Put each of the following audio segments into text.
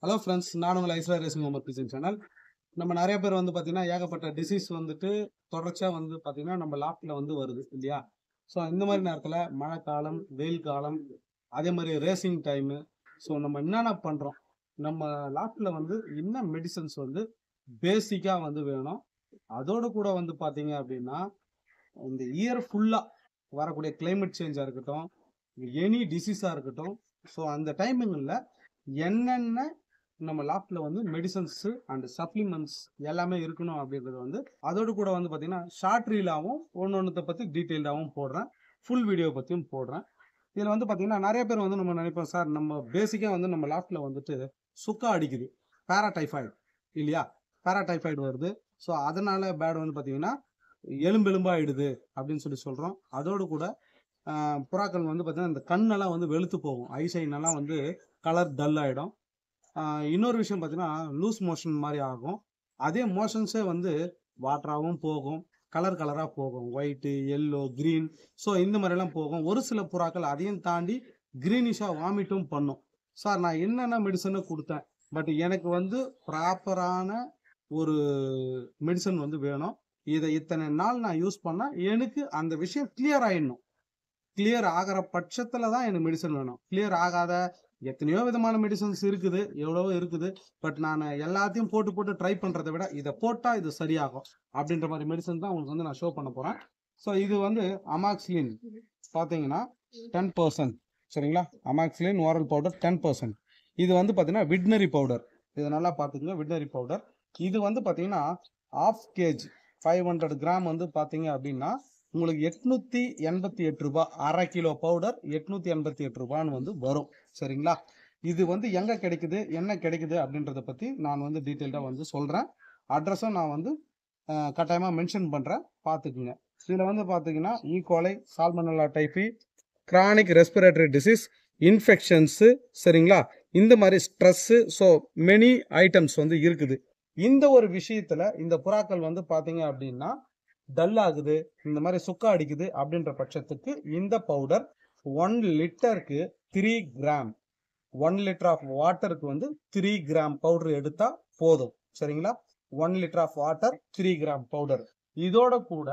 Hello friends, நான் உங்கள் Aishwarya racing home kitchen channel. நம்ம நிறைய பேர் வந்து பார்த்தீங்கன்னா ஏகப்பட்ட டிசீஸ் வந்துட்டு தொடர்ச்சியாக வந்து பார்த்தீங்கன்னா நம்ம லாஃப்டில் வந்து வருது இல்லையா? ஸோ இந்த மாதிரி நேரத்தில் மழை காலம், வெயில் காலம், அதே மாதிரி ரேசிங் டைமு. ஸோ நம்ம என்னென்ன பண்ணுறோம், நம்ம லாஃப்டில் வந்து என்ன மெடிசன்ஸ் வந்து பேசிக்காக வந்து வேணும். அதோடு கூட வந்து பார்த்தீங்க அப்படின்னா இந்த இயர் ஃபுல்லாக வரக்கூடிய கிளைமேட் சேஞ்சாக இருக்கட்டும், எனி டிசீஸாக இருக்கட்டும், ஸோ அந்த டைமிங்கில் என்னென்ன நம்ம லாஃப்டில் வந்து மெடிசன்ஸு அண்ட் சப்ளிமெண்ட்ஸ் எல்லாமே இருக்கணும் அப்படின்றது வந்து அதோடு கூட வந்து பார்த்தீங்கன்னா ஷார்ட் ரீலாகவும் ஒன்று பற்றி டீட்டெயில்டாகவும் போடுறேன், ஃபுல் வீடியோ பற்றியும் போடுறேன். இதில் வந்து பார்த்தீங்கன்னா நிறைய பேர் வந்து நம்ம நினைப்போம், சார் நம்ம பேசிக்காக வந்து நம்ம லாஃப்டில் வந்துட்டு சுக்கா அடிக்குது, பேராடைஃபாய்டு இல்லையா? பேராடைஃபாய்டு வருது. ஸோ அதனால் பேட் வந்து பார்த்தீங்கன்னா எலும்பெலும்பாயிடுது அப்படின்னு சொல்கிறோம். அதோடு கூட புறாக்கள் வந்து பார்த்தீங்கன்னா இந்த கண்ணெல்லாம் வந்து வெளுத்து போகும், ஐசைனெல்லாம் வந்து கலர் டல் ஆகிடும். இன்னொரு விஷயம் பார்த்தீங்கன்னா லூஸ் மோஷன் மாதிரி ஆகும். அதே மோஷன்ஸே வந்து வாட்டராகவும் போகும், கலர் கலராக போகும், ஒயிட்டு, எல்லோ, க்ரீன். ஸோ இந்த மாதிரிலாம் போகும். ஒரு சில புறாக்கள் அதையும் தாண்டி க்ரீனிஷாக வாமிட்டும் பண்ணும். சார் நான் என்னென்ன மெடிசனை கொடுத்தேன், பட் எனக்கு வந்து ப்ராப்பரான ஒரு மெடிசன் வந்து வேணும். இதை இத்தனை நாள் நான் யூஸ் பண்ணால் எனக்கு அந்த விஷயம் கிளியர் ஆகிடணும். கிளியர் ஆகிற பட்சத்தில் தான் எனக்கு மெடிசன் வேணும். கிளியர் ஆகாத எத்தனையோ விதமான மெடிசன்ஸ் இருக்குது, எவ்வளவோ இருக்குது. பட் நான் எல்லாத்தையும் போட்டு ட்ரை பண்ணுறதை விட இதை போட்டால் இது சரியாகும் அப்படின்ற மாதிரி மெடிசன் தான் உங்களுக்கு வந்து நான் ஷோ பண்ண போகிறேன். ஸோ இது வந்து அமாக்சிலின் பார்த்தீங்கன்னா 10%, சரிங்களா? Amoxicillin oral powder 10%. இது வந்து பார்த்தீங்கன்னா விட்னரி பவுடர். இது நல்லா பார்த்துக்குங்க, விட்னரி பவுடர். இது வந்து பார்த்தீங்கன்னா 1/2 kg 500 கிராம் வந்து பார்த்தீங்க அப்படின்னா உங்களுக்கு 888 ரூபாய். அரை கிலோ பவுடர் 888 ரூபான்னு வந்து வரும், சரிங்களா? இது வந்து எங்கே கிடைக்குது, என்ன கிடைக்குது அப்படின்றத பற்றி நான் வந்து டீட்டெயில்டாக வந்து சொல்கிறேன். அட்ரஸும் நான் வந்து கட்டாயமாக மென்ஷன் பண்ணுறேன், பார்த்துக்குங்க. இதில் வந்து பார்த்தீங்கன்னா E coli, salmonella typhi, chronic respiratory disease, infections, சரிங்களா? இந்த மாதிரி ஸ்ட்ரெஸ்ஸு, ஸோ மெனி ஐட்டம்ஸ் வந்து இருக்குது. இந்த ஒரு விஷயத்தில் இந்த புறாக்கள் வந்து பார்த்தீங்க அப்படின்னா டல் ஆகுது, இந்த மாதிரி சுக்கா அடிக்குது அப்படின்ற பட்சத்துக்கு இந்த பவுடர் 1 லிட்டருக்கு 3 கிராம், 1 லிட்டர் ஆஃப் வாட்டருக்கு வந்து 3 கிராம் பவுடர் எடுத்தா போதும், சரிங்களா? 1 litre of water 3 gram powder. இதோட கூட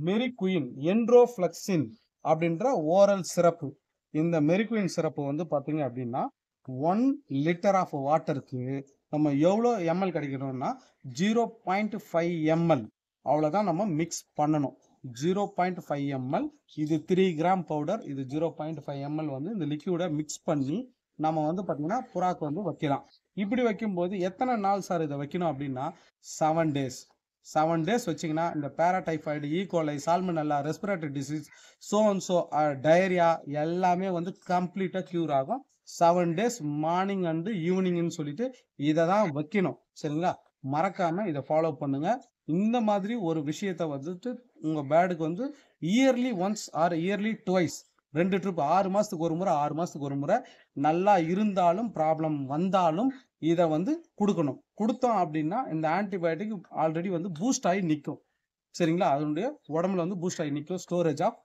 மெரிகுயின், என்ட்ரோஃப்ளக்சின் அப்படின்ற ஓரல் சிறப்பு. இந்த மெரிகுயின் சிறப்பு வந்து பார்த்தீங்க அப்படின்னா 1 லிட்டர் ஆஃப் வாட்டருக்கு நம்ம எவ்வளோ எம்எல் கிடைக்கணும்னா 0.5 ml, அவ்வளோதான் நம்ம மிக்ஸ் பண்ணணும். 0.5 ml. இது 3 கிராம் பவுடர், இது 0.5 ml வந்து இந்த லிக்யூடை மிக்ஸ் பண்ணி நம்ம வந்து பார்த்தீங்கன்னா புறாக்கு வந்து வைக்கலாம். இப்படி வைக்கும்போது எத்தனை நாள் சார் இதை வைக்கணும் அப்படின்னா 7 days. 7 days வச்சிங்கன்னா இந்த paratyphoid, E coli, salmonella, respiratory disease, so diarrhoea எல்லாமே வந்து கம்ப்ளீட்டாக க்யூர் ஆகும். 7 days மார்னிங் அண்டு ஈவினிங்னு சொல்லிட்டு இதை தான் வைக்கணும், சரிங்களா? மறக்காம இதை ஃபாலோ பண்ணுங்க. இந்த மாதிரி ஒரு விஷயத்த வந்துட்டு உங்க பேடுக்கு வந்து yearly once or yearly twice, 2 trip, 6 மாசத்துக்கு ஒரு முறை, 6 மாசத்துக்கு ஒரு முறை, நல்லா இருந்தாலும் ப்ராப்ளம் வந்தாலும் இதை வந்து கொடுக்கணும். கொடுத்தோம் அப்படின்னா இந்த ஆன்டிபயோட்டிக் ஆல்ரெடி வந்து பூஸ்ட் ஆகி நிற்கும், சரிங்களா? அதனுடைய உடம்புல வந்து பூஸ்ட் ஆகி நிற்கும், ஸ்டோரேஜ் ஆஃப்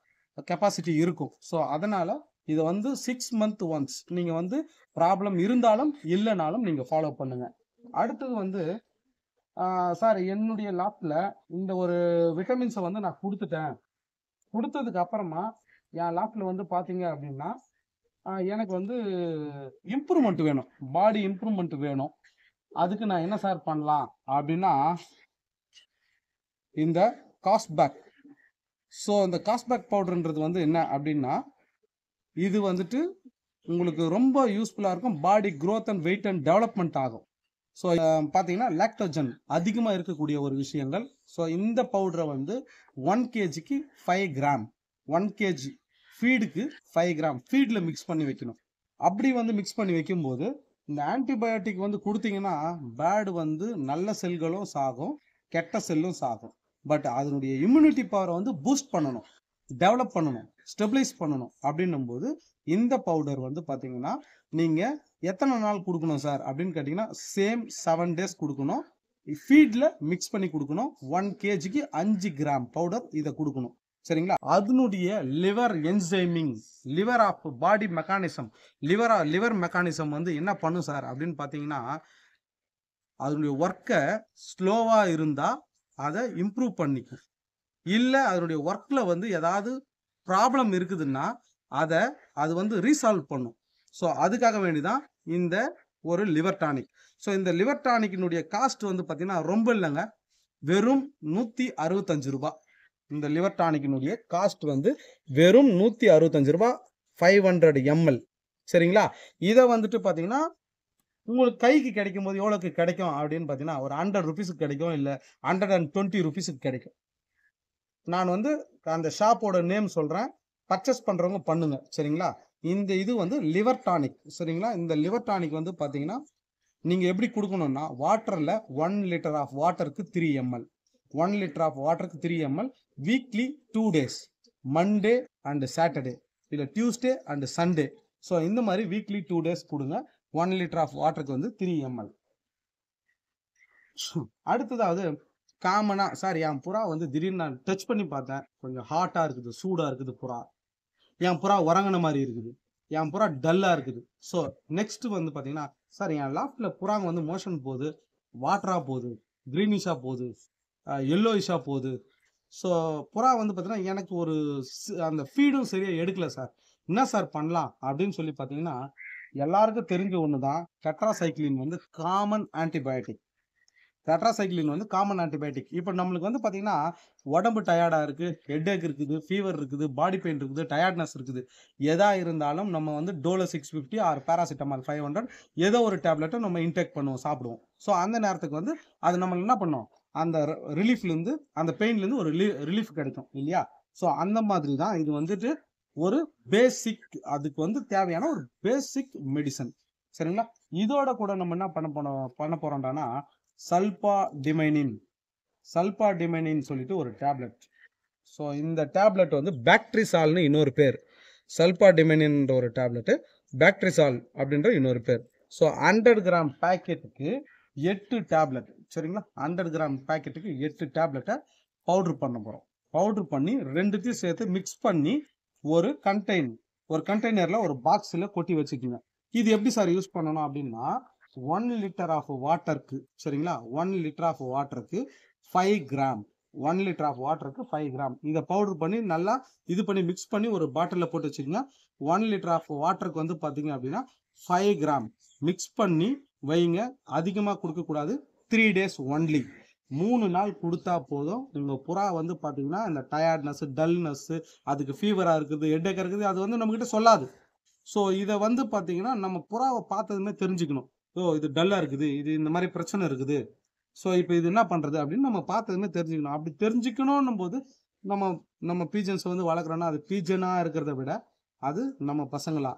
கெப்பாசிட்டி இருக்கும். ஸோ அதனால இதை வந்து 6 month ஒன்ஸ் நீங்கள் வந்து ப்ராப்ளம் இருந்தாலும் இல்லைனாலும் நீங்கள் ஃபாலோ பண்ணுங்க. அடுத்தது வந்து சார் என்னுடைய லாஃப்டில் இந்த ஒரு விட்டமின்ஸை வந்து நான் கொடுத்துட்டேன், கொடுத்ததுக்கு அப்புறமா என் லாஃப்டில் வந்து பார்த்தீங்க அப்படின்னா எனக்கு வந்து இம்ப்ரூவ்மெண்ட் வேணும், பாடி இம்ப்ரூவ்மெண்ட் வேணும். அதுக்கு நான் என்ன சார் பண்ணலாம் அப்படின்னா இந்த காஸ்பேக். ஸோ இந்த காஸ்பேக் பவுடர்ன்றது வந்து என்ன அப்படின்னா இது வந்துட்டு உங்களுக்கு ரொம்ப யூஸ்ஃபுல்லாக இருக்கும். Body growth and weight and development ஆகும். ஸோ பார்த்தீங்கன்னா லாக்டோஜன் அதிகமாக இருக்கக்கூடிய ஒரு விஷயங்கள். ஸோ இந்த பவுடரை வந்து 1 kgக்கு 5 கிராம், 1 kg ஃபீடுக்கு 5 கிராம் ஃபீடில் மிக்ஸ் பண்ணி வைக்கணும். அப்படி வந்து மிக்ஸ் பண்ணி வைக்கும்போது இந்த ஆன்டிபயோட்டிக் வந்து கொடுத்தீங்கன்னா பேடு வந்து நல்ல செல்களும் சாகும், கெட்ட செல்லும் சாகும். பட் அதனுடைய இம்யூனிட்டி பவரை வந்து பூஸ்ட் பண்ணணும், டெவலப் பண்ணணும், ஸ்டெபிளைஸ் பண்ணணும். அப்படின்னும் போது இந்த பவுடர் வந்து பார்த்தீங்கன்னா நீங்கள் எத்தனை நாள் கொடுக்கணும் சார் அப்படின்னு கேட்டிங்கன்னா சேம் 7 days கொடுக்கணும். ஃபீடில் மிக்ஸ் பண்ணி கொடுக்கணும். 1 kgக்கு 5 கிராம் பவுடர் இதை கொடுக்கணும். சரிங்களா? அதனுடைய லிவர் என்சைமிங், liver of body mechanism, liver mechanism வந்து என்ன பண்ணும் சார் அப்படின்னு பார்த்தீங்கன்னா, அதனுடைய ஒர்க்கை ஸ்லோவா இருந்தா அதை இம்ப்ரூவ் பண்ணிக்கும். இல்லை அதனுடைய ஒர்க்ல வந்து ஏதாவது ப்ராப்ளம் இருக்குதுன்னா அது வந்து ரீசால்வ் பண்ணும். ஸோ அதுக்காக வேண்டிதான் இந்த ஒரு லிவர் டானிக். ஸோ இந்த லிவர் டானிக்கினுடைய காஸ்ட் வந்து பார்த்தீங்கன்னா ரொம்ப இல்லைங்க, வெறும் 165 ரூபாய். இந்த லிவர் டானிக்கினுடைய காஸ்ட் வந்து வெறும் 165 ரூபாய், 500 ml. சரிங்களா? இதை வந்துட்டு பார்த்தீங்கன்னா உங்களுக்கு கைக்கு கிடைக்கும் போது எவ்வளோக்கு கிடைக்கும் அப்படின்னு பார்த்தீங்கன்னா ஒரு 100 ருபீஸுக்கு கிடைக்கும், இல்லை 120 ருபீஸுக்கு கிடைக்கும். நான் வந்து அந்த ஷாப்போட நேம் சொல்கிறேன், பர்ச்சேஸ் பண்ணுறவங்க பண்ணுங்க. சரிங்களா? இந்த இது வந்து லிவர் டானிக். சரிங்களா? இந்த லிவர் டானிக் வந்து பார்த்தீங்கன்னா நீங்கள் எப்படி கொடுக்கணும்னா வாட்டரில் 1 லிட்டர் ஆஃப் வாட்டருக்கு 3 ml, 1 லிட்டர் ஆஃப் வாட்டருக்கு 3 ml, weekly 2 days, Monday and Saturday, இல்லை டியூஸ்டே அண்ட் சண்டே. ஸோ இந்த மாதிரி வீக்லி 2 days கொடுங்க. 1 லிட்டர் ஆஃப் வாட்டருக்கு வந்து 3 ml. அடுத்ததாவது காமனா சார் என் புறா வந்து திடீர்னு நான் டச் பண்ணி பார்த்தேன், கொஞ்சம் ஹாட்டா இருக்குது, சூடா இருக்குது புறா, என் புறா உறங்கின மாதிரி இருக்குது, என் புறா டல்லா இருக்குது. ஸோ நெக்ஸ்ட் வந்து பார்த்தீங்கன்னா சார் என் லாஃப்ட்ல புறாங்க வந்து மோஷன் போகுது, வாட்டரா போகுது, கிரீனிஷா போகுது, எல்லோயிஷா போகுது. ஸோ புறா வந்து பார்த்தீங்கன்னா எனக்கு ஒரு அந்த ஃபீடும் சரியாக எடுக்கல சார், என்ன சார் பண்ணலாம் அப்படின்னு சொல்லி பார்த்தீங்கன்னா எல்லாருக்கும் தெரிஞ்ச ஒன்று தான், டெட்ராசைக்ளின் வந்து காமன் ஆன்டிபயோட்டிக். டெட்ராசைக்ளின் வந்து காமன் ஆன்டிபயோட்டிக். இப்போ நம்மளுக்கு வந்து பார்த்தீங்கன்னா உடம்பு டயர்டாக இருக்குது, ஹெட்ஏக் இருக்குது, ஃபீவர் இருக்குது, பாடி பெயின் இருக்குது, டயர்ட்னஸ் இருக்குது, எதா இருந்தாலும் நம்ம வந்து டோலோ 650 ஆர் பேராசிட்டமால் 500 ஏதோ ஒரு டேப்லெட்டை நம்ம இன்டேக் பண்ணுவோம், சாப்பிடுவோம். ஸோ அந்த நேரத்துக்கு வந்து அது நம்ம என்ன பண்ணோம், அந்த ரிலீஃப்லேருந்து, அந்த பெயின்லேருந்து ஒரு ரிலீஃப் கிடைக்கும் இல்லையா? ஸோ அந்த மாதிரி தான் இது வந்துட்டு ஒரு பேசிக், அதுக்கு வந்து தேவையான ஒரு பேசிக் மெடிசன். சரிங்களா? இதோட கூட நம்ம என்ன பண்ண போறோம்டானா சல்பாடிமைனின் சொல்லிட்டு ஒரு டேப்லெட். ஸோ இந்த டேப்லெட் வந்து பேக்ட்ரிசால்னு இன்னொரு பேர். சல்பாடிமைனின் ஒரு டேப்லெட், பேக்ட்ரிசால் அப்படின்ற இன்னொரு பேர். ஸோ 100 கிராம் பேக்கெட்டுக்கு 8 டேப்லெட். சரிங்களா? 100 கிராம் பேக்கெட்டுக்கு 8 டேப்லெட்டை பவுடர் பண்ண போகிறோம். பவுடர் பண்ணி ரெண்டுத்தையும் சேர்த்து மிக்ஸ் பண்ணி ஒரு கண்டெய்னரில் ஒரு பாக்ஸில் கொட்டி வச்சுக்கோங்க. இது எப்படி சார் யூஸ் பண்ணணும் அப்படின்னா 1 லிட்டர் ஆஃப் வாட்டருக்கு, சரிங்களா, 1 லிட்டர் ஆஃப் வாட்டருக்கு 5 கிராம், 1 லிட்டர் ஆஃப் வாட்டருக்கு 5 கிராம் இதை பவுடர் பண்ணி நல்லா இது பண்ணி மிக்ஸ் பண்ணி ஒரு பாட்டிலில் போட்டு வச்சுக்கோங்க. 1 லிட்டர் ஆஃப் வாட்டருக்கு வந்து பார்த்தீங்க அப்படின்னா 5 கிராம் மிக்ஸ் பண்ணி வைங்க. அதிகமாக கொடுக்கக்கூடாது, 3 days ஒன்லி, 3 நாள் கொடுத்தா போதும். உங்கள் புறா வந்து பார்த்தீங்கன்னா இந்த டயர்ட்னஸ், டல்னஸ்ஸு, அதுக்கு ஃபீவராக இருக்குது, ஹெட்டேக் இருக்குது, அது வந்து நம்மக்கிட்ட சொல்லாது. ஸோ இதை வந்து பார்த்தீங்கன்னா நம்ம புறாவை பார்த்ததுமே தெரிஞ்சுக்கணும், இது டல்லாக இருக்குது, இது இந்த மாதிரி பிரச்சனை இருக்குது, ஸோ இப்போ இது என்ன பண்ணுறது அப்படின்னு நம்ம பார்த்ததுமே தெரிஞ்சுக்கணும். அப்படி தெரிஞ்சுக்கணும் போது நம்ம பீஜன்ஸை வந்து வளர்க்குறோன்னா அது பீஜனாக இருக்கிறத விட அது நம்ம பசங்களா,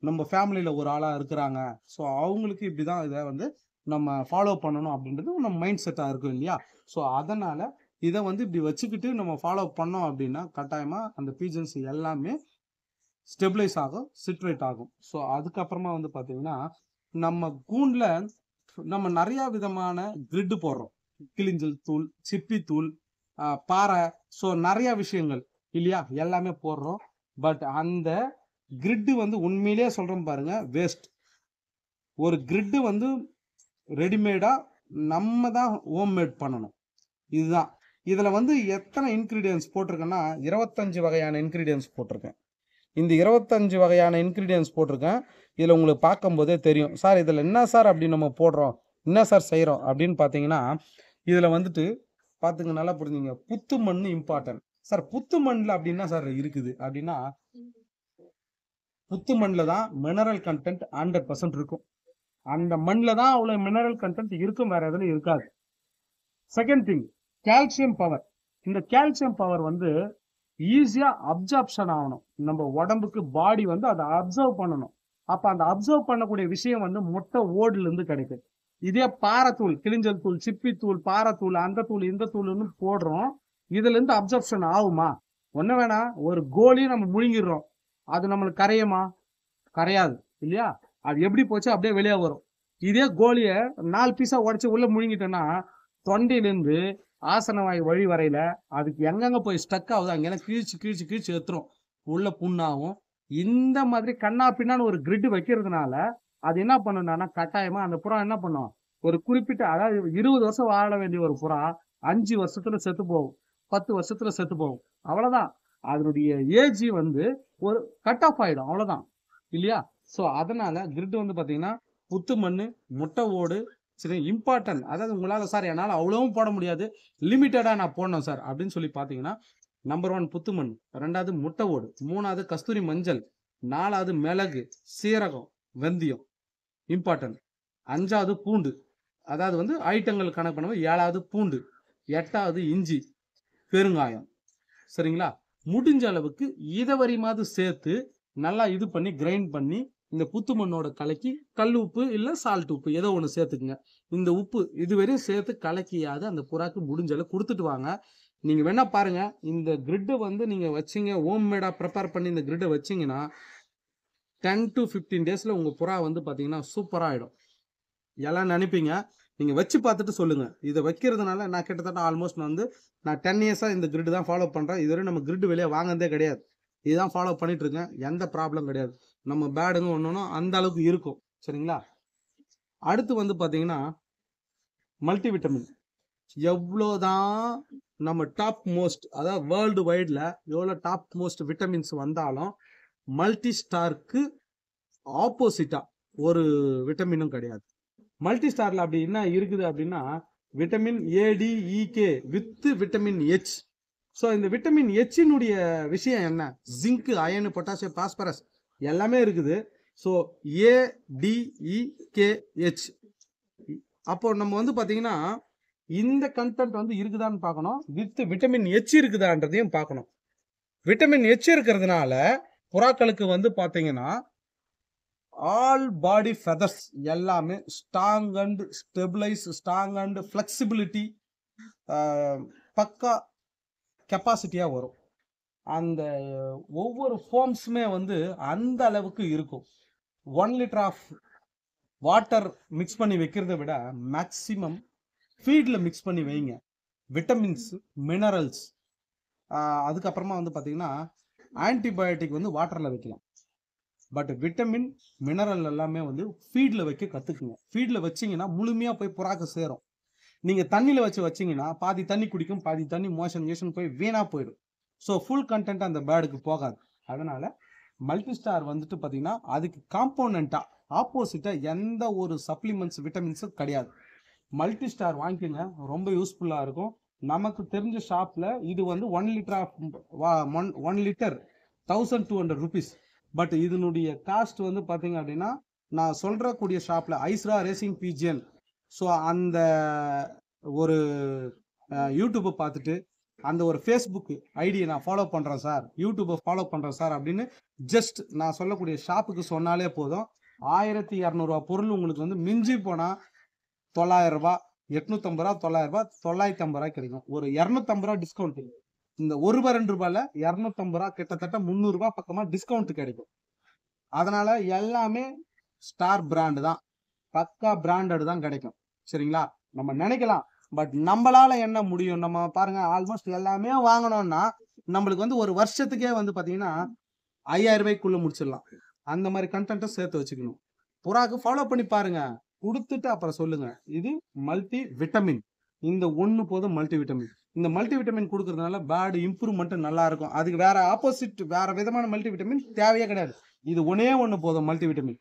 நம்ம ஃபேமிலியில் ஒரு ஆளாக இருக்கிறாங்க, ஸோ அவங்களுக்கு இப்படி தான் இதை வந்து நம்ம ஃபாலோ பண்ணணும் அப்படின்றது நம்ம மைண்ட் செட்டாக இருக்கும் இல்லையா? ஸோ அதனால் இதை வந்து இப்படி வச்சுக்கிட்டு நம்ம ஃபாலோ பண்ணோம் அப்படின்னா கட்டாயமாக அந்த பீஜன்ஸ் எல்லாமே ஸ்டெபிளைஸ் ஆகும், சிட்ரேட் ஆகும். ஸோ அதுக்கப்புறமா வந்து பார்த்தீங்கன்னா நம்ம கூண்டில் நம்ம நிறையா விதமான கிரிட்டு போடுறோம், கிளிஞ்சல் தூள், சிப்பி தூள், பாறை, ஸோ நிறையா விஷயங்கள் இல்லையா, எல்லாமே போடுறோம். பட் அந்த கிரிட்டு வந்து உண்மையிலேயே சொல்கிறோம் பாருங்க, வேஸ்ட். ஒரு கிரிட்டு வந்து ரெடிமேடாக நம்ம தான் ஹோம்மேட் பண்ணணும். இதுதான். இதில் வந்து எத்தனை இன்க்ரீடியன்ஸ் போட்டிருக்கேன்னா 25 வகையான இன்க்ரீடியன்ஸ் போட்டிருக்கேன். இந்த 25 வகையான இன்க்ரீடியன்ஸ் போட்டிருக்கேன். இதில் உங்களுக்கு பார்க்கும்போதே தெரியும், சார் இதில் என்ன சார் அப்படி நம்ம போடுறோம், என்ன சார் செய்கிறோம் அப்படின்னு பார்த்தீங்கன்னா இதில் வந்துட்டு பார்த்துங்க, நல்லா புரிஞ்சுங்க, புத்து மண் இம்பார்ட்டன்ட். சார் புத்து மண்ணில் அப்படின்னா சார் இருக்குது அப்படின்னா புத்து மண்ணில் தான் மினரல் கண்டென்ட் 100% இருக்கும். அந்த மண்ணில் தான் அவ்வளோ மினரல் கண்டென்ட் இருக்கும், வேற எதுவும் இருக்காது. Second thing, calcium power. இந்த கால்சியம் பவர் வந்து ஈஸியாக அப்சார்ப்ஷன் ஆகணும், நம்ம உடம்புக்கு பாடி வந்து அதை அப்சர்வ் பண்ணணும். அப்போ அந்த அப்சர்வ் பண்ணக்கூடிய விஷயம் வந்து மொட்டை ஓடுலேருந்து கிடைக்குது. இதே பாறைத்தூள், கிளிஞ்சல் தூள், சிப்பி தூள், பாறைத்தூள், அந்த தூள் இந்த தூள்னு போடுறோம், இதுலேருந்து அப்சர்ப்ஷன் ஆகுமா? ஒன்றும் வேணாம், ஒரு கோலியும் நம்ம முழுங்கிடுறோம், அது நம்மளுக்கு கரையுமா? கரையாது இல்லையா? அது எப்படி போச்சு அப்படியே வெளியே வரும். இதே கோலியை 4 பீஸாக உடச்சி உள்ளே முழுங்கிட்டோன்னா தொண்டையிலேருந்து ஆசன வாய் வழி வரையில அதுக்கு எங்கெங்க போய் ஸ்டக் ஆகுது அங்கெல்லாம் கீழ்ச்சி ஏத்துரும், உள்ள புண்ணாகும். இந்த மாதிரி கண்ணா பின்னான்னு ஒரு கிரிட் வைக்கிறதுனால அது என்ன பண்ணுனா கட்டாயமா அந்த புறா என்ன பண்ணும், ஒரு குறிப்பிட்ட அதாவது 20 வருஷம் வாழ வேண்டிய ஒரு புறா 5 வருஷத்துல செத்து போகும், 10 வருஷத்துல செத்து போகும். அவ்வளவுதான். அதனுடைய ஏஜ் வந்து ஒரு கட் ஆஃப் ஆயிடும், அவ்வளவுதான் இல்லையா? ஸோ அதனால கிரிட் வந்து பாத்தீங்கன்னா புத்து மண், முட்டை ஓடு, சரி இம்பார்ட்டன்ட். அதாவது உங்களால சார் என்னால் அவ்வளவும் போட முடியாது, லிமிட்டடா நான் போடணும் சார் அப்படின்னு சொல்லி பாத்தீங்கன்னா, நம்பர் 1 புத்து மண், 2வது முட்டை ஓடு, 3வது கஸ்தூரி மஞ்சள், 4வது மிளகு, சீரகம், வெந்தயம் இம்பார்ட்டன்ட், 5வது பூண்டு, அதாவது வந்து ஐட்டங்கள் கணக்கு பண்ணுவோம், 7வது பூண்டு, 8வது இஞ்சி, பெருங்காயம். சரிங்களா? முடிஞ்ச அளவுக்கு இதவரிமாவது சேர்த்து நல்லா இது பண்ணி கிரைண்ட் பண்ணி இந்த புத்து மண்ணோட கலக்கி கல் உப்பு இல்லை சால்ட் உப்பு ஏதோ ஒன்று சேர்த்துக்குங்க. இந்த உப்பு இதுவரையும் சேர்த்து கலக்கியாவது அந்த புறாக்கு முடிஞ்ச அளவு கொடுத்துட்டு வாங்க. நீங்க வேணா பாருங்க, இந்த கிரிட்டை வந்து நீங்க வச்சிங்க, ஹோம் மேடா ப்ரிப்பேர் பண்ணி இந்த கிரிட்டை வச்சிங்கன்னா 10 to 15 டேஸ்ல உங்க புறா வந்து பாத்தீங்கன்னா சூப்பரா ஆயிடும். எல்லாம் நினைப்பீங்க, நீங்க வச்சு பார்த்துட்டு சொல்லுங்க. இதை வைக்கிறதுனால நான் கிட்டத்தட்ட ஆல்மோஸ்ட் நான் 10 இயர்ஸா இந்த கிரிட் தான் ஃபாலோ பண்றேன். இதுவரை நம்ம கிரிட் வெளியே வாங்கினதே கிடையாது, இதுதான் ஃபாலோ பண்ணிட்டு இருக்கேன். எந்த ப்ராப்ளம் கிடையாது. நம்ம பேடுங்க ஒன்றும் அந்த அளவுக்கு இருக்கும். சரிங்களா? அடுத்து வந்து பாத்தீங்கன்னா மல்டி விட்டமின். எவ்வளோதான் நம்ம டாப் மோஸ்ட், அதாவது வேர்ல்டு வைட்ல எவ்வளோ டாப் மோஸ்ட் விட்டமின்ஸ் வந்தாலும் மல்டி ஸ்டாருக்கு ஆப்போசிட்டா ஒரு விட்டமினும் கிடையாது. மல்டி ஸ்டார்ல அப்படி என்ன இருக்குது அப்படின்னா vitamin ADEK with vitamin H. So இந்த விட்டமின் ஹெச்சினுடைய விஷயம் என்ன? ஜிங்க், அயனு, பொட்டாசியம், பாஸ்பரஸ் எல்லாமே இருக்குது. ஸோ ஏடிஇகேஹெச். அப்போ நம்ம வந்து பார்த்தீங்கன்னா இந்த கண்டென்ட் வந்து இருக்குதான்னு பார்க்கணும், வித் விட்டமின் ஹெச் இருக்குதான்றதையும் பார்க்கணும். விட்டமின் ஹெச் இருக்கிறதுனால புறாக்களுக்கு வந்து பார்த்தீங்கன்னா ஆல் பாடி ஃபெதர்ஸ் எல்லாமே strong and stabilise, strong and flexibility, பக்கா கெப்பாசிட்டியாக வரும். அந்த ஒவ்வொரு ஃபோம்ஸுமே வந்து அந்த அளவுக்கு இருக்கும். 1 லிட்டர் ஆஃப் வாட்டர் மிக்ஸ் பண்ணி வைக்கிறத விட மேக்சிமம் ஃபீடில் மிக்ஸ் பண்ணி வைங்க. விட்டமின்ஸ், மினரல்ஸ், அதுக்கப்புறமா வந்து பார்த்தீங்கன்னா ஆன்டிபயோட்டிக் வந்து வாட்டரில் வைக்கலாம். பட் விட்டமின், மினரல் எல்லாமே வந்து ஃபீடில் வைக்க கற்றுக்குங்க. ஃபீடில் வச்சிங்கன்னா முழுமையாக போய் புறாக்க சேரும். நீங்கள் தண்ணியில் வச்சிங்கன்னா பாதி தண்ணி குடிக்கும், பாதி தண்ணி மோஷன் போய் வீணாக போயிடும். ஸோ ஃபுல் கண்டென்ட் அந்த பேர்டுக்கு போகாது. அதனால் மல்டி ஸ்டார் வந்துட்டு பார்த்தீங்கன்னா அதுக்கு காம்போனண்ட்டாக ஆப்போசிட்டாக எந்த ஒரு சப்ளிமெண்ட்ஸ் விட்டமின்ஸும் கிடையாது. மல்டி ஸ்டார் வாங்கிக்கோங்க, ரொம்ப யூஸ்ஃபுல்லாக இருக்கும். நமக்கு தெரிஞ்ச ஷாப்பில் இது வந்து 1 litre of 1 litre 1200 rupees. But இதனுடைய காஸ்ட் வந்து பார்த்தீங்க அப்படின்னா நான் சொல்கிறக்கூடிய ஷாப்பில் ஐஸ்ரா ரேசிங் பிஜிஎன், ஸோ அந்த ஒரு யூடியூப்பை பார்த்துட்டு அந்த ஒரு ஃபேஸ்புக் ஐடியை நான் ஃபாலோ பண்ணுறேன் சார், யூடியூப்பை ஃபாலோ பண்ணுறேன் சார் அப்படின்னு ஜஸ்ட் நான் சொல்லக்கூடிய ஷாப்புக்கு சொன்னாலே போதும். 1200 ரூபா பொருள் உங்களுக்கு வந்து மிஞ்சி போனால் 900 ரூபா, 850 ரூபா, 900 ரூபா, 950 ரூபாய் கிடைக்கும். ஒரு 250 ரூபா டிஸ்கவுண்ட். இந்த 1 ரூபா 2 ரூபாயில் 250 ரூபா, கிட்டத்தட்ட 300 ரூபா பக்கமாக டிஸ்கவுண்ட் கிடைக்கும். அதனால எல்லாமே ஸ்டார் பிராண்டு தான், பக்கா பிராண்டட் தான் கிடைக்கும். சரிங்களா? நம்ம நினைக்கலாம், பட் நம்மளால என்ன முடியும்? நம்ம பாருங்க, ஆல்மோஸ்ட் எல்லாமே வாங்கணும்னா நம்மளுக்கு வந்து ஒரு வருஷத்துக்கே வந்து பார்த்தீங்கன்னா 5000 ரூபாய்க்குள்ள முடிச்சிடலாம். அந்த மாதிரி கண்டென்ட்டை சேர்த்து வச்சுக்கணும். புறாக்கு ஃபாலோ பண்ணி பாருங்க, கொடுத்துட்டு அப்புறம் சொல்லுங்க. இது மல்டி விட்டமின், இந்த ஒன்று போதும் மல்டி விட்டமின். இந்த மல்டி விட்டமின் கொடுக்கறதுனால பேர்டு இம்ப்ரூவ்மெண்ட் நல்லா இருக்கும். அதுக்கு வேற ஆப்போசிட் வேற விதமான மல்டி விட்டமின் தேவையே கிடையாது. இது ஒன்னே ஒன்று போதும் மல்டி விட்டமின்.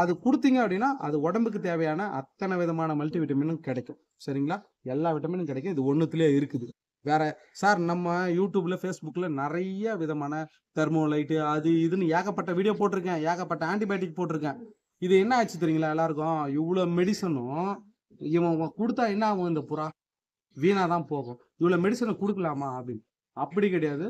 அது கொடுத்தீங்க அப்படின்னா அது உடம்புக்கு தேவையான அத்தனை விதமான மல்டி விட்டமினும் கிடைக்கும். சரிங்களா? எல்லா விட்டமினும் கிடைக்கும். இது ஒன்றுத்துலேயே இருக்குது. வேற சார் நம்ம யூடியூப்ல ஃபேஸ்புக்ல நிறைய விதமான தெர்மோலைட்டு அது இதுன்னு ஏகப்பட்ட வீடியோ போட்டிருக்கேன், ஏகப்பட்ட ஆன்டிபயோட்டிக் போட்டிருக்கேன். இது என்ன ஆச்சு தெரியுங்களா? எல்லாருக்கும் இவ்வளோ மெடிசனும் இவன் கொடுத்தா என்ன ஆகும்? இந்த புறா வீணா தான் போகும். இவ்வளோ மெடிசனை கொடுக்கலாமா அப்படின்னு? அப்படி கிடையாது.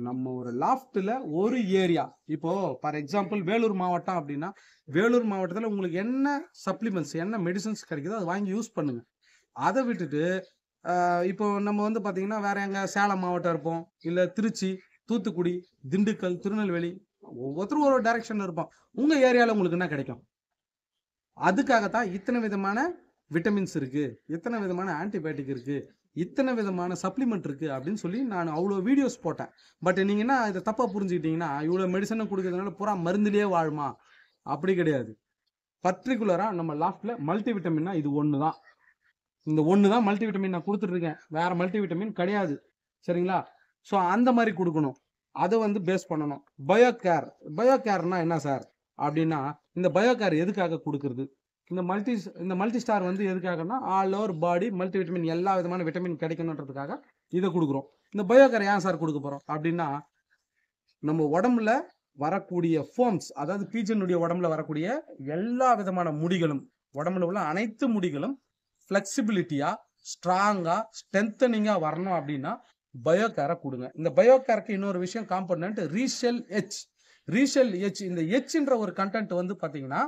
நம்ம ஒரு லாஃப்ட்ல ஒரு ஏரியா, இப்போ ஃபார் எக்ஸாம்பிள் வேலூர் மாவட்டம் அப்படின்னா வேலூர் மாவட்டத்தில் உங்களுக்கு என்ன சப்ளிமெண்ட்ஸ், என்ன மெடிசன்ஸ் கிடைக்குதோ அதை வாங்கி யூஸ் பண்ணுங்க. அதை விட்டுட்டு இப்போ நம்ம வந்து பார்த்தீங்கன்னா வேற எங்க சேலம் மாவட்டம் இருப்போம், இல்லை திருச்சி, தூத்துக்குடி, திண்டுக்கல், திருநெல்வேலி, ஒவ்வொருத்தரும் ஒரு டைரக்ஷன்ல இருப்போம். உங்க ஏரியாவில் உங்களுக்கு என்ன கிடைக்கும்? அதுக்காகத்தான் இத்தனை விதமான விட்டமின்ஸ் இருக்கு, இத்தனை விதமான ஆன்டிபயோட்டிக் இருக்கு, இத்தனை விதமான சப்ளிமெண்ட் இருக்குது அப்படின்னு சொல்லி நான் அவ்வளோ வீடியோஸ் போட்டேன். பட் நீங்கள் என்ன இதை தப்பாக புரிஞ்சுக்கிட்டீங்கன்னா, இவ்வளோ மெடிசனை கொடுக்கறதுனால பூரா மருந்துலேயே வாழுமா? அப்படி கிடையாது. பர்டிகுலராக நம்ம லாஸ்ட்டில் மல்டி விட்டமின்னா இது ஒன்று தான். இந்த ஒன்று தான் மல்டி விட்டமின் நான் கொடுத்துட்ருக்கேன். வேறு மல்டி விட்டமின் கிடையாது. சரிங்களா? ஸோ அந்த மாதிரி கொடுக்கணும். அதை வந்து பேஸ் பண்ணணும். பயோகேர்னா என்ன சார் அப்படின்னா, இந்த பயோகேர் எதுக்காக கொடுக்குறது? இந்த மல்டி ஸ்டார் வந்து எதுக்காகனா, all over body multi vitamin எல்லா விதமான விட்டமின் கிடைக்கணுன்றதுக்காக இதை கொடுக்குறோம். இந்த பயோகேர் ஏன் சார் கொடுக்க போகிறோம் அப்படின்னா, நம்ம உடம்புல வரக்கூடிய ஃபோம்ஸ், அதாவது பீஜனுடைய உடம்புல வரக்கூடிய எல்லா விதமான முடிகளும், உடம்புல உள்ள அனைத்து முடிகளும் ஃப்ளெக்சிபிலிட்டியா, ஸ்ட்ராங்கா, ஸ்ட்ரென்தனிங்கா வரணும் அப்படின்னா பயோகேரை கொடுங்க. இந்த பயோகேருக்கு இன்னொரு விஷயம் காம்பனன்ட் ரீஷெல் எச். இந்த எச்ன்ற ஒரு கண்டென்ட் வந்து பார்த்தீங்கன்னா,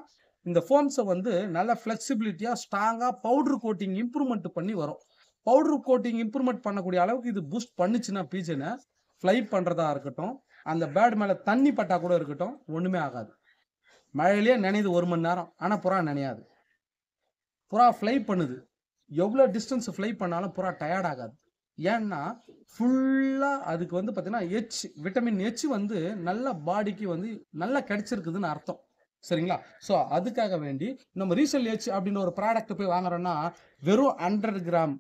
இந்த ஃபோம்ஸை வந்து நல்ல ஃப்ளெக்சிபிலிட்டியா, ஸ்ட்ராங்கா பவுடர் கோட்டிங் இம்ப்ரூவ்மெண்ட் பண்ணி வரும். பவுடர் கோட்டிங் இம்ப்ரூவ்மெண்ட் பண்ணக்கூடிய அளவுக்கு இது பூஸ்ட் பண்ணுச்சுன்னா பீஜனை ஃப்ளை பண்ணுறதா இருக்கட்டும், அந்த பேட் மேலே தண்ணி பட்டா கூட இருக்கட்டும், ஒன்றுமே ஆகாது. மழையிலே நினைது 1 மணி நேரம், ஆனால் புறா நினையாது. புறா ஃப்ளை பண்ணுது. எவ்வளோ டிஸ்டன்ஸ் ஃப்ளை பண்ணாலும் புறா டயர்ட் ஆகாது. ஏன்னா ஃபுல்லாக அதுக்கு வந்து பார்த்தீங்கன்னா விட்டமின் எச் வந்து நல்ல பாடிக்கு வந்து நல்லா கிடைச்சிருக்குதுன்னு அர்த்தம். சரிங்களா? ஸோ அதுக்காக வேண்டி நம்ம ரீசெல் எச் அப்படின்னு ஒரு ப்ராடக்ட் போய் வாங்குறோன்னா, வெறும் 100 கிராம்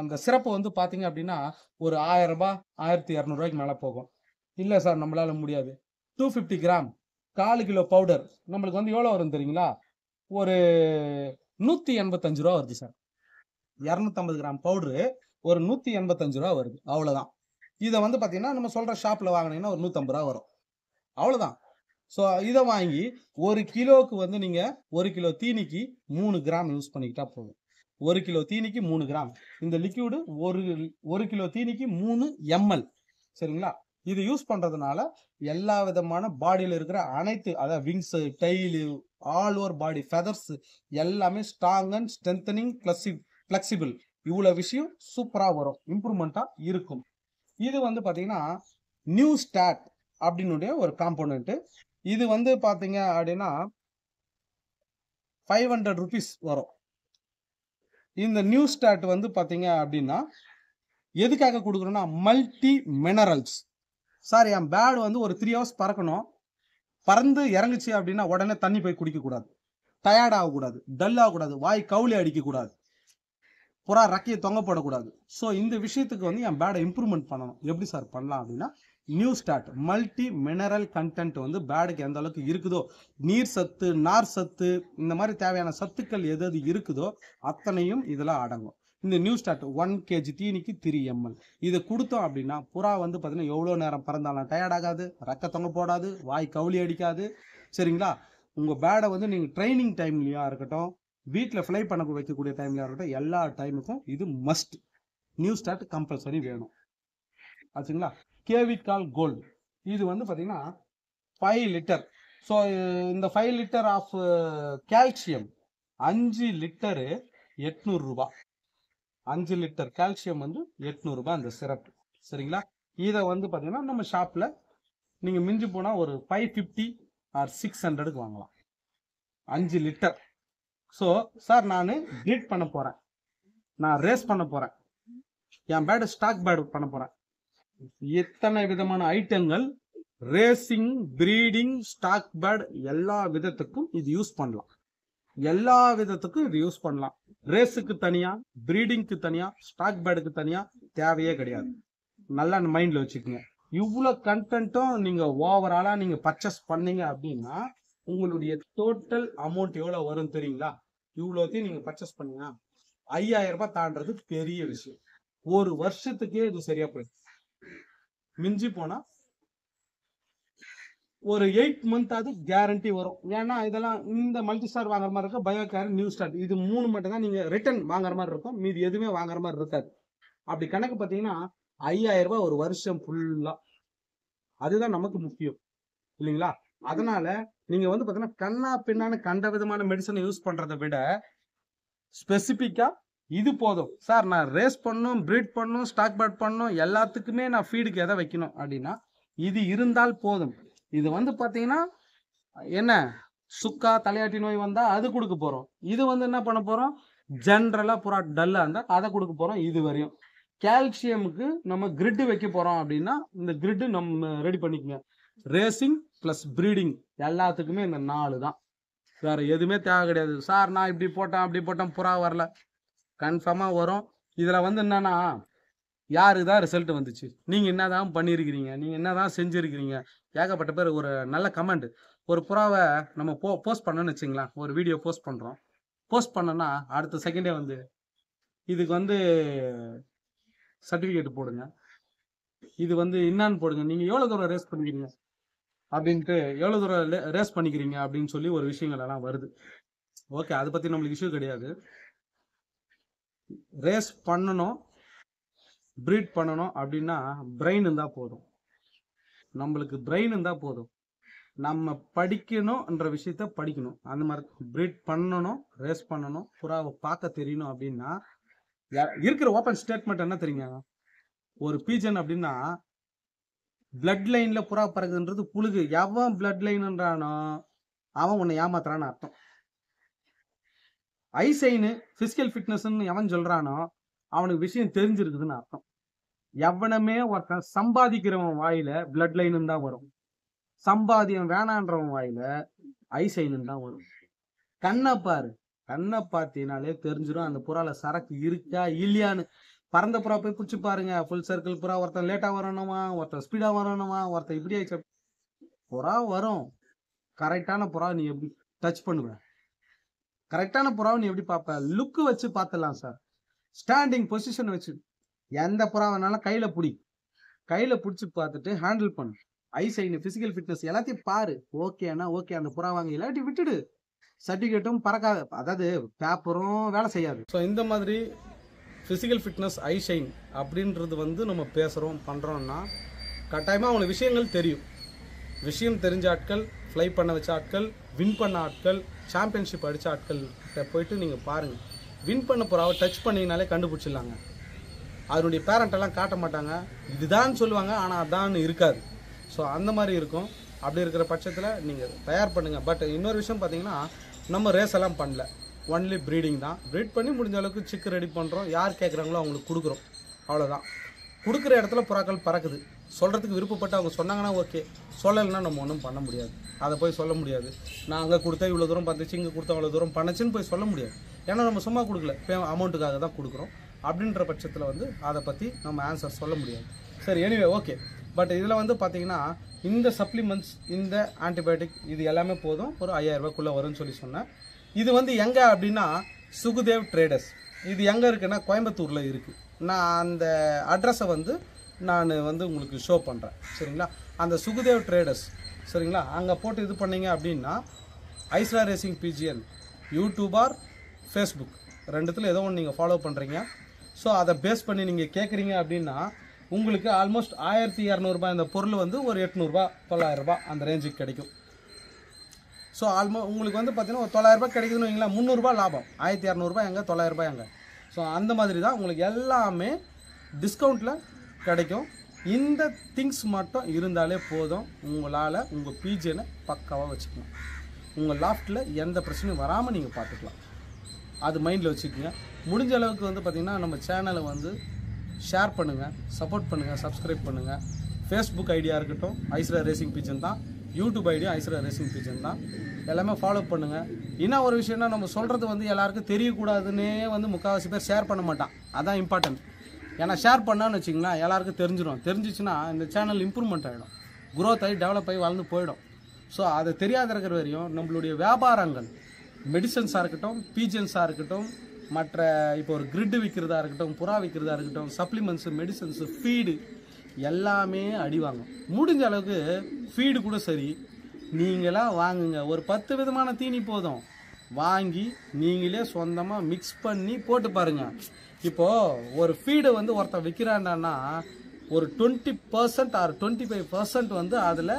அந்த சிறப்பு வந்து பார்த்தீங்க அப்படின்னா ஒரு 1000 ரூபாய் 1200 ரூபாய்க்கு மேலே போகும். இல்லை சார் நம்மளால முடியாது. 250 கிராம் 1/4 கிலோ பவுடர் நம்மளுக்கு வந்து எவ்வளோ வரும் தெரியுங்களா? ஒரு 185 ரூபா வருது சார். 250 கிராம் பவுடரு ஒரு 185 ரூபா வருது. அவ்வளோதான். இதை வந்து பார்த்தீங்கன்னா நம்ம சொல்கிற ஷாப்பில் வாங்கினீங்கன்னா ஒரு 150 ரூபா வரும். அவ்வளோதான். ஸோ இதை வாங்கி 1 கிலோவுக்கு வந்து நீங்கள் 1 கிலோ தீனிக்கு 3 கிராம் யூஸ் பண்ணிக்கிட்டா போதும். 1 கிலோ தீனிக்கு 3 கிராம். இந்த லிக்யூடு 1 கிலோ தீனிக்கு 3 ml. சரிங்களா? இது யூஸ் பண்ணுறதுனால எல்லா விதமான பாடியில் இருக்கிற அனைத்து, அதாவது wings, tail, all over body feathers எல்லாமே ஸ்ட்ராங் அண்ட் ஸ்ட்ரென்தனிங் ஃப்ளெக்சிபிள், இவ்வளோ விஷயம் சூப்பராக வரும், இம்ப்ரூவ்மெண்ட்டாக இருக்கும். இது வந்து பார்த்தீங்கன்னா நியூ ஸ்டாட் அப்படின்னுடைய ஒரு காம்போனன்ட்டு. இது வந்து பார்த்தீங்க அப்படின்னா 500 rupees வரும். இந்த நியூ ஸ்டாட் வந்து பார்த்தீங்க அப்படின்னா எதுக்காக கொடுக்குறோன்னா மல்டி மினரல்ஸ். சார் என் பேட் வந்து ஒரு 3 hours பறக்கணும், பறந்து இறங்குச்சு அப்படின்னா உடனே தண்ணி போய் குடிக்கக்கூடாது, டயர்ட் ஆகக்கூடாது, டல் ஆகக்கூடாது, வாய் கவுளி அடிக்கக்கூடாது, புறா ரக்கையை தொங்க போடக்கூடாது. ஸோ இந்த விஷயத்துக்கு வந்து என் பேடை இம்ப்ரூவ்மெண்ட் பண்ணணும். எப்படி சார் பண்ணலாம் அப்படின்னா, new start multi mineral content வந்து பேடுக்கு எந்த அளவுக்கு இருக்குதோ, நீர் சத்து, நார் சத்து, இந்த மாதிரி தேவையான சத்துக்கள் எது இருக்குதோ அத்தனையும் இதில் அடங்கும். இந்த நியூ ஸ்டார்ட் 1 kg தீனிக்கு 3 ml. இதை கொடுத்தோம் அப்படின்னா புறா வந்து பார்த்தீங்கன்னா எவ்வளோ நேரம் பறந்தாலும் டயர்ட் ஆகாது, ரக்க தொங்க போடாது, வாய் கவுளி அடிக்காது. சரிங்களா? உங்கள் பேடை வந்து நீங்கள் ட்ரைனிங் டைம்லையா இருக்கட்டும், வீட்டில் ஃப்ளை பண்ண வைக்கக்கூடிய டைம்லையா இருக்கட்டும், எல்லா டைமுக்கும் இது மஸ்ட். நியூ ஸ்டார்ட் கம்பல்சரி வேணும். ஆச்சுங்களா? கேவிகால் கோல்டு இது வந்து பார்த்தீங்கன்னா 5 லிட்டர். ஸோ இந்த 5 லிட்டர் ஆஃப் கால்சியம் 5 லிட்டரு 800 ரூபாய். 5 லிட்டர் கால்சியம் வந்து 800 ரூபாய் அந்த சிரப்பு. சரிங்களா? இதை வந்து பார்த்தீங்கன்னா நம்ம ஷாப்பில் நீங்கள் மிஞ்சி போனால் ஒரு 550 ஆர் 600க்கு வாங்கலாம். 5 லிட்டர். ஸோ சார் நான் ப்ரீட் பண்ண போகிறேன், நான் ரேஸ் பண்ண போகிறேன், என் பேடு ஸ்டாக் பேடு பண்ண போகிறேன், எத்தனை விதமான ஐட்டங்கள் ரேசிங், ப்ரீடிங், ஸ்டாக் பேட் எல்லா விதத்துக்கும் இது யூஸ் பண்ணலாம். எல்லா விதத்துக்கும் இது யூஸ் பண்ணலாம். ரேஸுக்கு தனியா, ப்ரீடிங்க்கு தனியா, ஸ்டாக் பேடுக்கு தனியா தேவையே கிடையாது. நல்லா மைண்ட்ல வச்சுக்கோங்க. இவ்வளோ கண்டென்ட்டும் நீங்க ஓவராலா நீங்க பர்ச்சேஸ் பண்ணீங்க அப்படின்னா உங்களுடைய டோட்டல் அமௌண்ட் எவ்வளவு வரும் தெரியுங்களா? இவ்வளோத்தையும் நீங்க பர்ச்சேஸ் பண்ணீங்க 5000 ரூபாய் தாண்டது பெரிய விஷயம். ஒரு வருஷத்துக்கே இது சரியா போயிடும். மிஞ்சி போனா ஒரு 8 month அது கேரண்டி வரும். ஏன்னா இதெல்லாம் இந்த மல்டி ஸ்டார் வாங்குற மாதிரி இருக்கும், பயோகேர், நியூ ஸ்டார், இது 3 மட்டும் தான் நீங்க ரிட்டர்ன் வாங்குற மாதிரி இருக்கும். மீதி எதுவுமே வாங்குற மாதிரி இருக்காது. அப்படி கணக்கு பார்த்தீங்கன்னா 5000 ரூபாய் ஒரு வருஷம் ஃபுல்லா. அதுதான் நமக்கு முக்கியம் இல்லைங்களா? அதனால நீங்க வந்து பார்த்தீங்கன்னா கண்ணா பின்னான்னு கண்ட விதமான மெடிசனை யூஸ் பண்றதை விட ஸ்பெசிபிக்கா இது போதும் சார், நான் ரேஸ் பண்ணும், ப்ரீட் பண்ணும், ஸ்டாக் பேட் பண்ணும், எல்லாத்துக்குமே நான் ஃபீடுக்கு எதை வைக்கணும் அப்படின்னா இது இருந்தால் போதும். இது வந்து பார்த்தீங்கன்னா என்ன, சுக்கா தலையாட்டி நோய் வந்தா அது கொடுக்க போறோம். இது வந்து என்ன பண்ண போறோம், ஜென்ரலாக புறா டல்லாக இருந்தால் அதை கொடுக்க போகிறோம். இது வரையும் கால்சியமுக்கு நம்ம கிரிட்டு வைக்க போகிறோம் அப்படின்னா இந்த கிரிட்டு நம்ம ரெடி பண்ணிக்கோங்க. ரேசிங் ப்ளஸ் ப்ரீடிங் எல்லாத்துக்குமே இந்த 4 தான், வேறு எதுவுமே தேவை கிடையாது. சார் நான் இப்படி போட்டேன் அப்படி போட்டேன் புறா வரல, கன்ஃபார்மாக வரும். இதில் வந்து என்னன்னா யாருக்கு தான் ரிசல்ட் வந்துச்சு, நீங்கள் என்ன தான் பண்ணியிருக்கிறீங்க, நீங்கள் என்ன தான் செஞ்சுருக்கிறீங்க. ஏகப்பட்ட பேர் ஒரு நல்ல கமெண்ட், ஒரு புறாவை நம்ம போஸ்ட் பண்ணோன்னு வச்சுங்களேன், ஒரு வீடியோ போஸ்ட் பண்ணுறோம், போஸ்ட் பண்ணோன்னா அடுத்த செகண்டே வந்து இதுக்கு வந்து சர்டிஃபிகேட் போடுங்க, இது வந்து என்னான்னு போடுங்க, நீங்கள் எவ்வளோ தூரம் ரேஸ் பண்ணிக்கிறீங்க அப்படின்ட்டு, எவ்வளோ தூரம் ரேஸ் பண்ணிக்கிறீங்க அப்படின்னு சொல்லி ஒரு விஷயங்கள் எல்லாம் வருது. ஓகே, அதை பற்றி நம்மளுக்கு இஷ்யூ கிடையாது. ரேஸ் பண்ணணும், ப்ரீட் பண்ணணும் அப்படின்னா பிரெயின் இருந்தால் போதும், நம்மளுக்கு பிரெயின் இருந்தால் போதும். நம்ம படிக்கணும்ன்ற விஷயத்த படிக்கணும், அந்த மாதிரி ப்ரீட் பண்ணணும், ரேஸ் பண்ணணும், புறாவை பார்க்க தெரியணும். அப்படின்னா இருக்கிற ஓப்பன் ஸ்டேட்மெண்ட் என்ன தெரியுங்க, ஒரு பீஜன் அப்படின்னா பிளட் லைனில் புறா பறக்குதுன்றது புழுகு. எவன் பிளட் லைன்ன்றானோ அவன் உன்னை ஏமாத்துறான்னு அர்த்தம். ஐசைனு ஃபிசிக்கல் ஃபிட்னஸ்ன்னு எவன் சொல்கிறானோ அவனுக்கு விஷயம் தெரிஞ்சிருக்குதுன்னு அர்த்தம். எவனமே ஒருத்தன் சம்பாதிக்கிறவன் வாயில பிளட் லைனு தான் வரும், சம்பாதியம் வேணான்றவன் வாயில ஐசைனு தான் வரும். கண்ணை பாரு, கண்ணை பார்த்தினாலே தெரிஞ்சிடும் அந்த புறால சரக்கு இருக்கா இல்லையான்னு. பறந்த புறா போய் பிடிச்சி பாருங்க, ஃபுல் சர்க்கிள் புறா, ஒருத்தன் லேட்டாக வரணுமா, ஒருத்தன் ஸ்பீடாக வரணுமா, ஒருத்தன் இப்படி ஆயிடுச்சு. புறா வரும், கரெக்டான புறா நீ எப்படி டச் பண்ணுவ, கரெக்டான புறாவை நீ எப்படி பார்ப்ப, லுக்கு வச்சு பார்த்துடலாம் சார். ஸ்டாண்டிங் பொசிஷன் வச்சு எந்த புறா வேணாலும் கையில் பிடிச்சி பார்த்துட்டு ஹேண்டில் பண்ணு. ஐசைனு ஃபிசிக்கல் ஃபிட்னஸ் எல்லாத்தையும் பாரு, ஓகேனா ஓகே அந்த புறா வாங்க, இல்லாட்டி விட்டுடு. சர்டிஃபிகேட்டும் பறக்காது, அதாவது பேப்பரும் வேலை செய்யாது. ஸோ இந்த மாதிரி ஃபிசிக்கல் ஃபிட்னஸ் ஐசைன் அப்படின்றது வந்து நம்ம பேசுகிறோம் பண்ணுறோம்னா கட்டாயமாக அவங்களுக்கு விஷயங்கள் தெரியும். விஷயம் தெரிஞ்ச ஆட்கள், ஃப்ளை பண்ண வச்ச ஆட்கள், வின் பண்ண ஆட்கள், சாம்பியன்ஷிப் அடித்த ஆட்கள் கிட்ட போயிட்டு நீங்கள் பாருங்கள். வின் பண்ண புறாவை டச் பண்ணிங்கனாலே கண்டுபிடிச்சிடலாங்க. அதனுடைய பேரண்டெல்லாம் காட்ட மாட்டாங்க, இதுதான் சொல்லுவாங்க, ஆனால் அதான் இருக்காது. ஸோ அந்த மாதிரி இருக்கும். அப்படி இருக்கிற பட்சத்தில் நீங்கள் தயார் பண்ணுங்கள். பட் இன்னொரு விஷயம் பார்த்தீங்கன்னா நம்ம ரேஸ் எல்லாம் பண்ணல, ஒன்லி ப்ரீடிங் தான். ப்ரீட் பண்ணி முடிஞ்ச அளவுக்கு சிக்கு ரெடி பண்ணுறோம், யார் கேட்குறாங்களோ அவங்களுக்கு கொடுக்குறோம், அவ்வளோதான். கொடுக்குற இடத்துல புறாக்கள் பறக்குது, சொல்கிறதுக்கு விருப்பப்பட்டு அவங்க சொன்னாங்கன்னா ஓகே, சொல்லலைன்னா நம்ம ஒன்றும் பண்ண முடியாது. அதை போய் சொல்ல முடியாது, நான் அங்கே கொடுத்தா இவ்வளோ தூரம் பார்த்துச்சு, இங்கே கொடுத்தா அவ்வளோ தூரம் பண்ணுச்சுன்னு போய் சொல்ல முடியாது. ஏன்னா நம்ம சும்மா கொடுக்கல, அமௌண்ட்டுக்காக தான் கொடுக்குறோம். அப்படின்ற பட்சத்தில் வந்து அதை பற்றி நம்ம ஆன்சர் சொல்ல முடியாது. சரி, எனிவே ஓகே. பட் இதில் வந்து பார்த்தீங்கன்னா இந்த சப்ளிமெண்ட்ஸ், இந்த ஆன்டிபயோட்டிக் இது எல்லாமே போதும், ஒரு 5000 ரூபாய்க்குள்ளே வரும்னு சொல்லி சொன்னேன். இது வந்து எங்கே அப்படின்னா சுகுதேவ் ட்ரேடர்ஸ். இது எங்கே இருக்குன்னா கோயம்புத்தூரில் இருக்குது. நான் அந்த அட்ரஸை வந்து நான் வந்து உங்களுக்கு ஷோ பண்ணுறேன், சரிங்களா. அந்த சுகுதேவ் ட்ரேடர்ஸ், சரிங்களா, அங்கே போட்டு இது பண்ணீங்க அப்படின்னா ஐஸ்ரா ரேசிங் பிஜிஎன் யூடியூப் ஆர் ஃபேஸ்புக் ரெண்டுத்தில் ஏதோ ஒன்று நீங்கள் ஃபாலோ பண்ணுறீங்க. ஸோ அதை பேஸ் பண்ணி நீங்கள் கேட்குறீங்க அப்படின்னா உங்களுக்கு ஆல்மோஸ்ட் 1200 இந்த பொருள் வந்து ஒரு 800 900 அந்த ரேஞ்சுக்கு கிடைக்கும். ஸோ உங்களுக்கு வந்து பார்த்தீங்கன்னா ஒரு 900 கிடைக்குதுன்னு வைங்களா, 300 லாபம். 1200 எங்கே, 900 எங்கே. ஸோ அந்த மாதிரி தான் உங்களுக்கு எல்லாமே டிஸ்கவுண்ட்டில் கிடைக்கும். இந்த திங்ஸ் மட்டும் இருந்தாலே போதும், உங்களால் உங்கள் பிஜிஎனை பக்காவாக வச்சுக்கணும். உங்கள் லாஃப்ட்டில் எந்த பிரச்சனையும் வராமல் நீங்கள் பார்த்துக்கலாம். அது மைண்டில் வச்சுக்கோங்க. முடிஞ்ச அளவுக்கு வந்து பார்த்திங்கன்னா நம்ம சேனலை வந்து ஷேர் பண்ணுங்கள், சப்போர்ட் பண்ணுங்கள், சப்ஸ்கிரைப் பண்ணுங்கள். ஃபேஸ்புக் ஐடியா இருக்கட்டும் ஐஸ்ரா ரேசிங் பிஜன் தான், யூடியூப் ஐடியா ஐஸ்ரா ரேசிங் பிஜன் தான், எல்லாமே ஃபாலோ பண்ணுங்கள். இன்னும் ஒரு விஷயம்னா நம்ம சொல்கிறது வந்து எல்லாருக்கும் தெரியக்கூடாதுன்னே வந்து முக்கால்வாசி பேர் ஷேர் பண்ண மாட்டான், அதான் இம்பார்ட்டன்ட். ஏன்னா ஷேர் பண்ணான்னு வச்சிங்களா எல்லாருக்கும் தெரிஞ்சிடும். தெரிஞ்சிச்சுன்னா இந்த சேனல் இம்ப்ரூவ்மெண்ட் ஆகிடும், குரோத் ஆகி டெவலப் ஆகி வளர்ந்து போயிடும். ஸோ அது தெரியாத இருக்கிற வரையும் நம்மளுடைய வியாபாரங்கள் மெடிசன்ஸாக இருக்கட்டும், பிஜிஎன்ஸாக இருக்கட்டும், மற்ற இப்போ ஒரு கிரிட்டு விற்கிறதா இருக்கட்டும், புறா விற்கிறதா இருக்கட்டும், சப்ளிமெண்ட்ஸு, மெடிசன்ஸு, ஃபீடு எல்லாமே அடிவாங்கும். முடிஞ்ச அளவுக்கு ஃபீடு கூட சரி நீங்களாக வாங்குங்க. ஒரு 10 விதமான தீனி போதும், வாங்கி நீங்களே சொந்தமாக மிக்ஸ் பண்ணி போட்டு பாருங்கள். இப்போது ஒரு ஃபீடை வந்து ஒருத்தர் விற்கிறாண்டான்னா ஒரு 20% ஆர் 25% வந்து அதில்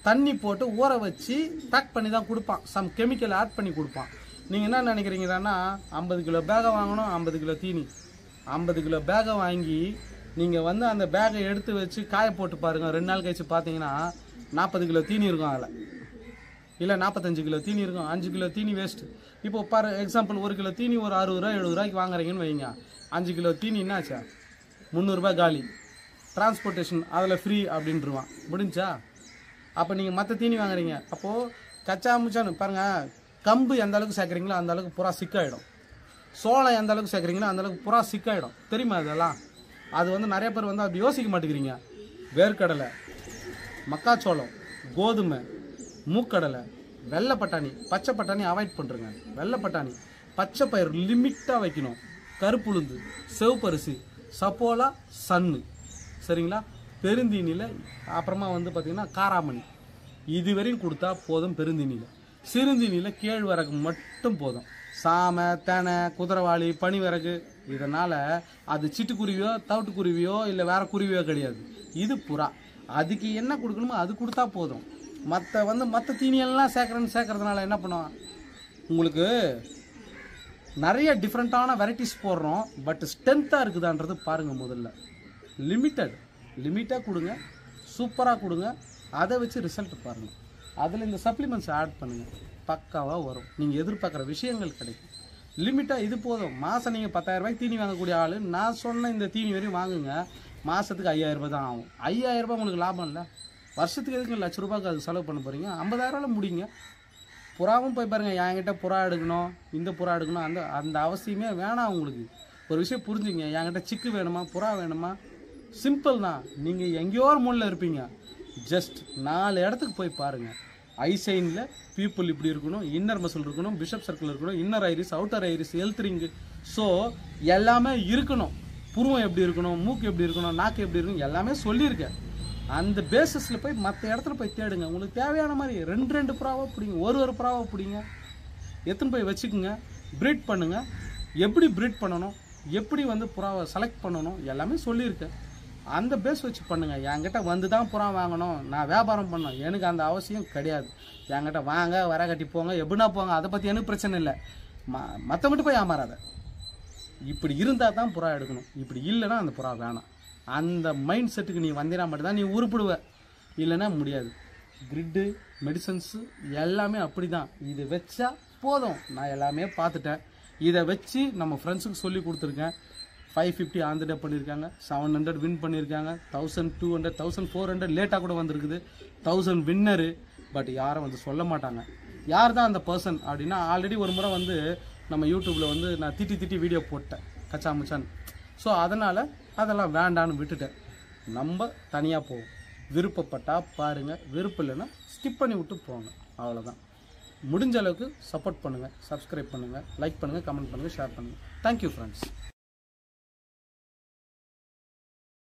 தண்ணி போட்டு ஊற வச்சு பேக் பண்ணி தான் கொடுப்பான், சம் கெமிக்கல் ஆட் பண்ணி கொடுப்பான். நீங்கள் என்ன நினைக்கிறீங்கன்னா 50 கிலோ பேகை வாங்கணும், 50 கிலோ தீனி, 50 கிலோ பேகை வாங்கி நீங்கள் வந்து அந்த பேகை எடுத்து வச்சு காய போட்டு பாருங்கள். 2 நாள் கழிச்சு பார்த்தீங்கன்னா 40 கிலோ தீனி இருக்கும் அதில். இல்லை 45 கிலோ தீனி இருக்கும், 5 கிலோ தீனி வேஸ்ட்டு. இப்போ ஃபார் எக்ஸாம்பிள் 1 கிலோ தீனி ஒரு 60 ரூபா 70 ரூபாய்க்கு வாங்குறீங்கன்னு வைங்க, 5 கிலோ தீனி என்னாச்சா 300 ரூபாய் காலி. டிரான்ஸ்போர்ட்டேஷன் அதில் ஃப்ரீ அப்படின்ட்டுருவான், முடிஞ்சா. அப்போ நீங்கள் மற்ற தீனி வாங்குறீங்க, அப்போது கச்சா முச்சான்னு பாருங்கள். கம்பு எந்த அளவுக்கு சேர்க்குறீங்களோ அந்த அளவுக்கு புறா சிக்காயிடும். சோளம் எந்த அளவுக்கு சேர்க்குறீங்களோ அந்த அளவுக்கு புறா சிக்காயிடும். தெரியுமா இதெல்லாம்? அது வந்து நிறைய பேர் வந்து அப்படி யோசிக்க மாட்டேங்கிறீங்க. வேர்க்கடலை, மக்காச்சோளம், கோதுமை, மூக்கடலை, வெள்ளை பட்டாணி, பச்சை பட்டாணி அவாய்ட் பண்ணுறங்க. வெள்ளை பட்டாணி, பச்சை பயிர் லிமிட்டாக வைக்கணும். கருப்புளுந்து, செவப்பரிசி, சப்போலா, சன்னு, சரிங்களா? பெருந்தீனியில் அப்புறமா வந்து பார்த்திங்கன்னா காராமணி, இது வரையும் கொடுத்தா போதும். பெருந்தீனியில், சிறுந்தீனியில் கேழ்வரகு மட்டும் போதும். சாமை, தெனை, குதிரைவாளி, பனிவரகு, இதனால் அது சிட்டுக்குருவியோ தவிட்டுக்குருவியோ இல்லை வேறு குருவியோ கிடையாது. இது புறா. அதுக்கு என்ன கொடுக்கணுமோ அது கொடுத்தா போதும். மற்ற தீனியெல்லாம் சேர்க்கறதுனால என்ன பண்ணுவோம், உங்களுக்கு நிறைய டிஃப்ரெண்ட்டான வெரைட்டிஸ் போடுறோம். பட் ஸ்ட்ரென்த்தாக இருக்குதான்றது பாருங்கள். முதல்ல லிமிட்டாக கொடுங்க, சூப்பராக கொடுங்க. அதை வச்சு ரிசல்ட் பாருங்கள். அதில் இந்த சப்ளிமெண்ட்ஸ் ஆட் பண்ணுங்கள், பக்காவாக வரும். நீங்கள் எதிர்பார்க்குற விஷயங்கள் கிடைக்கும். லிமிட்டாக இது போதும். மாதம் நீங்கள் 10,000 ரூபாய்க்கு தீனி வாங்கக்கூடிய ஆள், நான் சொன்ன இந்த தீனி வரையும் வாங்குங்க. மாதத்துக்கு 5,000 ரூபாய் தான் ஆகும். 5,000 ரூபாய் உங்களுக்கு லாபம் இல்லை. வருஷத்துக்கு எதுக்கு ₹1,00,000 அது செலவு பண்ண போகிறீங்க? 50,000 முடிங்க. புறாவும் போய் பாருங்கள், என்கிட்ட புறா எடுக்கணும், இந்த புறா எடுக்கணும், அந்த அவசியமே வேணாம் உங்களுக்கு. ஒரு விஷயம் புரிஞ்சுங்க, என்கிட்ட சிக்கு வேணுமா, புறா வேணுமா, சிம்பிள் தான். நீங்கள் எங்கேயோ ஒரு மூலையில் இருப்பீங்க, ஜஸ்ட் 4 இடத்துக்கு போய் பாருங்கள். ஐசைனில் பீப்புள் இப்படி இருக்கணும், இன்னர் மசில் இருக்கணும், பிஷப் சர்க்கிள் இருக்கணும், inner iris, outer iris, health ring, so எல்லாமே இருக்கணும். புருவம் எப்படி இருக்கணும், மூக்கு எப்படி இருக்கணும், நாக்கு எப்படி இருக்கணும், எல்லாமே சொல்லியிருக்கேன். அந்த பேசிஸில் போய் மற்ற இடத்துல போய் தேடுங்க. உங்களுக்கு தேவையான மாதிரி 2 புறாவாக பிடிங்க, ஒரு புறாவாக பிடிங்க, எத்தனை போய் வச்சுக்கோங்க. ப்ரீட் பண்ணுங்கள். எப்படி ப்ரீட் பண்ணணும், எப்படி வந்து புறாவை செலக்ட் பண்ணணும், எல்லாமே சொல்லியிருக்கேன். அந்த பேஸ் வச்சு பண்ணுங்கள். என்கிட்ட வந்து தான் புறா வாங்கணும், நான் வியாபாரம் பண்ணணும், எனக்கு அந்த அவசியம் கிடையாது. என்கிட்ட வாங்க, வர கட்டி போங்க, எப்படின்னா போங்க, அதை பற்றி எனக்கு பிரச்சனை இல்லை. மற்றவங்கிட்ட போய் ஏமாறாத. இப்படி இருந்தால் தான் புறா எடுக்கணும், இப்படி இல்லைன்னா அந்த புறா வேணாம். அந்த மைண்ட் செட்டுக்கு நீ வந்தினா மட்டும்தான் நீ உருப்பிடுவ, இல்லைன்னா முடியாது. கிரிட்டு, மெடிசன்ஸு எல்லாமே அப்படி தான். இது வச்சா போதும். நான் எல்லாமே பார்த்துட்டேன். இதை வச்சு நம்ம ஃப்ரெண்ட்ஸுக்கு சொல்லி கொடுத்துருக்கேன். 550 ஆன் த டே பண்ணியிருக்காங்க, 700 வின் பண்ணியிருக்காங்க, 1200, 1400 லேட்டாக கூட வந்திருக்குது, 1000 வின்னரு. பட் யாரும் வந்து சொல்ல மாட்டாங்க யார் தான் அந்த பர்சன் அப்படின்னா. ஆல்ரெடி ஒரு முறை வந்து நம்ம யூடியூப்பில் வந்து நான் திட்டி வீடியோ போட்டேன், கச்சா முச்சான். ஸோ அதனால் அதெல்லாம் வேண்டான்னு விட்டுட்டேன். நம்ம தனியாக போவோம். விருப்பப்பட்டால் பாருங்கள், விருப்பம் இல்லைன்னா ஸ்கிப் பண்ணி விட்டு போங்க, அவ்வளோதான். முடிஞ்ச அளவுக்கு சப்போர்ட் பண்ணுங்கள், சப்ஸ்கிரைப் பண்ணுங்கள், லைக் பண்ணுங்கள், கமெண்ட் பண்ணுங்கள், ஷேர் பண்ணுங்கள். Thank you friends.